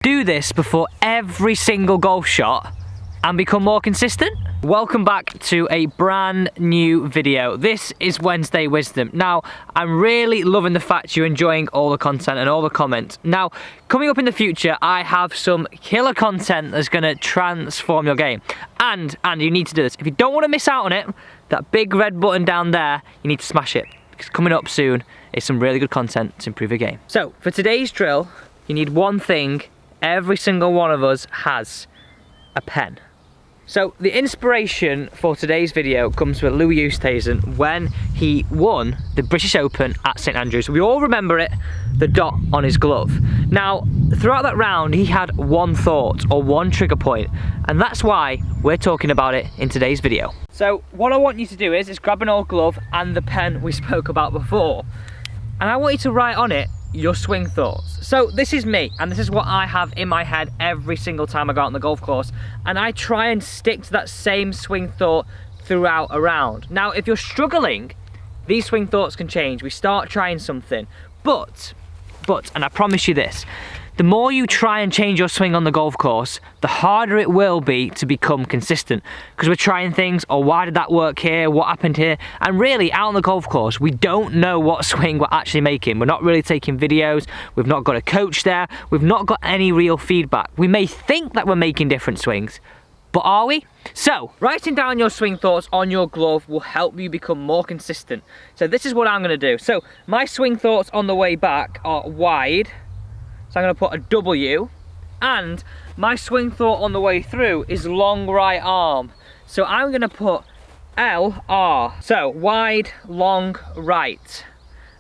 Do this before every single golf shot and become more consistent? Welcome back to a brand new video. This is Wednesday Wisdom. Now, I'm really loving the fact you're enjoying all the content and all the comments. Now, coming up in the future, I have some killer content that's gonna transform your game. And you need to do this. If you don't wanna miss out on it, that big red button down there, you need to smash it. Because coming up soon is some really good content to improve your game. So, for today's drill, you need one thing. Every single one of us has a pen. So the inspiration for today's video comes with Louis Oosthuizen when he won the British Open at St Andrews. We all remember it, the dot on his glove. Now, throughout that round, he had one thought or one trigger point, and that's why we're talking about it in today's video. So what I want you to do is grab an old glove and the pen we spoke about before, and I want you to write on it your swing thoughts. So this is me, and this is what I have in my head every single time I go out on the golf course, and I try and stick to that same swing thought throughout a round. Now, if you're struggling, these swing thoughts can change. We start trying something, but, and I promise you this, the more you try and change your swing on the golf course, the harder it will be to become consistent. Because we're trying things, or why did that work here, what happened here? And really, out on the golf course, we don't know what swing we're actually making. We're not really taking videos, we've not got a coach there, we've not got any real feedback. We may think that we're making different swings, but are we? So, writing down your swing thoughts on your glove will help you become more consistent. So this is what I'm gonna do. So, my swing thoughts on the way back are wide. So I'm going to put a W, and my swing thought on the way through is long right arm. So I'm going to put LR. So wide, long, right.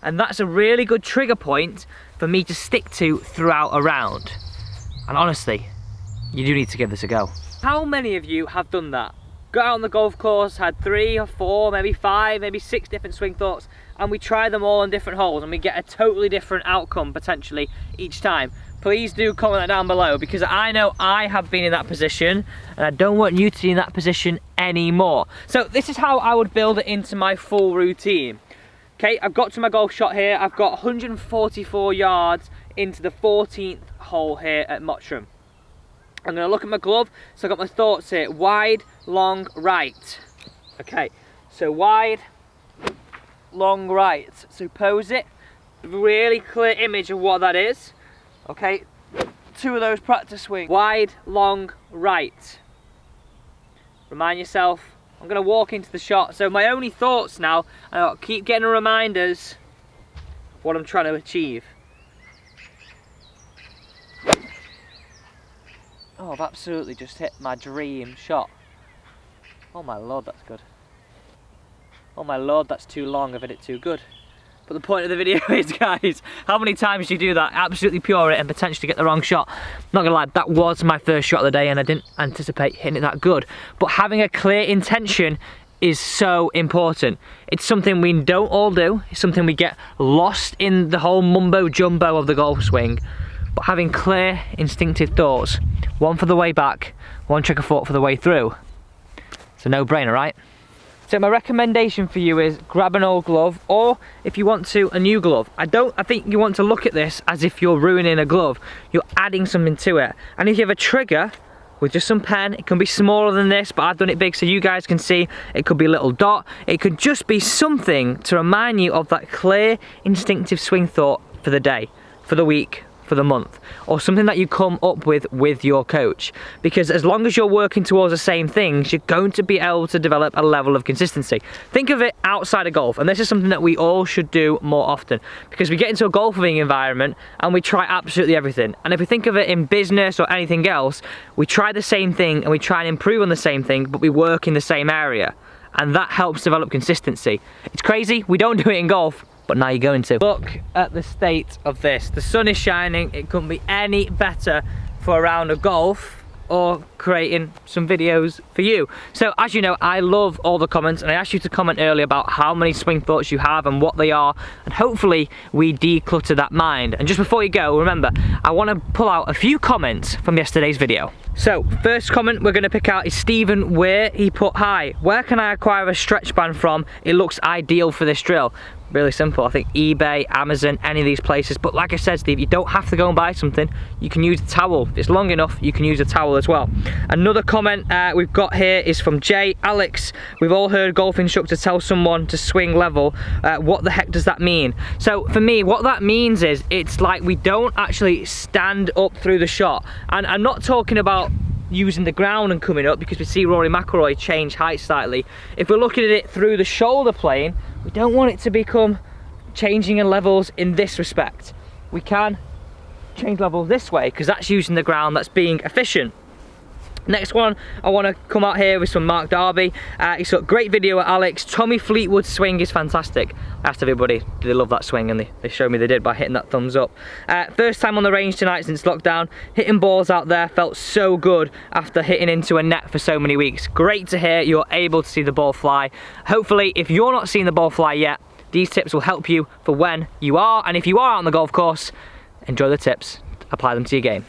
And that's a really good trigger point for me to stick to throughout a round. And honestly, you do need to give this a go. How many of you have done that? Got out on the golf course, had 3 or 4, maybe 5, maybe 6 different swing thoughts, and we try them all on different holes and we get a totally different outcome potentially each time. Please do comment that down below, because I know I have been in that position and I don't want you to be in that position anymore. So this is how I would build it into my full routine. Okay, I've got to my golf shot here. I've got 144 yards into the 14th hole here at Mottram. I'm going to look at my glove, so I've got my thoughts here. Wide, long, right. Okay, so wide, long, right. So pose it, really clear image of what that is. Okay, 2 of those practice swings. Wide, long, right. Remind yourself, I'm going to walk into the shot. So my only thoughts now, and I'll keep getting reminders of what I'm trying to achieve. Oh, I've absolutely just hit my dream shot. Oh my lord, that's good. Oh my lord, that's too long, I've hit it too good. But the point of the video is, guys, how many times do you do that, absolutely pure it, and potentially get the wrong shot? Not gonna lie, that was my first shot of the day and I didn't anticipate hitting it that good. But having a clear intention is so important. It's something we don't all do. It's something we get lost in the whole mumbo jumbo of the golf swing. But having clear, instinctive thoughts, one for the way back, one trigger thought for the way through, it's a no-brainer, right? So my recommendation for you is grab an old glove, or if you want to, a new glove. I think you want to look at this as if you're ruining a glove. You're adding something to it. And if you have a trigger with just some pen, it can be smaller than this, but I've done it big so you guys can see. It could be a little dot. It could just be something to remind you of that clear, instinctive swing thought for the day, for the week, for the month, or something that you come up with your coach. Because as long as you're working towards the same things, you're going to be able to develop a level of consistency. Think of it outside of golf, and this is something that we all should do more often, because we get into a golfing environment and we try absolutely everything. And if we think of it in business or anything else, we try the same thing and we try and improve on the same thing, but we work in the same area, and that helps develop consistency. It's crazy, we don't do it in golf, but now you're going to. Look at the state of this. The sun is shining. It couldn't be any better for a round of golf or creating some videos for you. So as you know, I love all the comments, and I asked you to comment earlier about how many swing thoughts you have and what they are, and hopefully we declutter that mind. And just before you go, remember, I want to pull out a few comments from yesterday's video. So first comment we're going to pick out is Stephen Weir. He put, "Hi, where can I acquire a stretch band from? It looks ideal for this drill." Really simple. I think eBay, Amazon, any of these places. But like I said, Steve, you don't have to go and buy something. You can use a towel. If it's long enough, you can use a towel as well. Another comment we've got here is from Jay. Alex, we've all heard golf instructors tell someone to swing level. What the heck does that mean? So for me, what that means is it's like we don't actually stand up through the shot. And I'm not talking about using the ground and coming up, because we see Rory McIlroy change height slightly. If we're looking at it through the shoulder plane, we don't want it to become changing in levels in this respect. We can change levels this way, because that's using the ground, that's being efficient. Next one, I want to come out here with some Mark Darby. He's got great video at Alex. Tommy Fleetwood's swing is fantastic. I asked everybody, do they love that swing? And they showed me they did by hitting that thumbs up. First time on the range tonight since lockdown. Hitting balls out there felt so good after hitting into a net for so many weeks. Great to hear you're able to see the ball fly. Hopefully, if you're not seeing the ball fly yet, these tips will help you for when you are. And if you are out on the golf course, enjoy the tips, apply them to your game.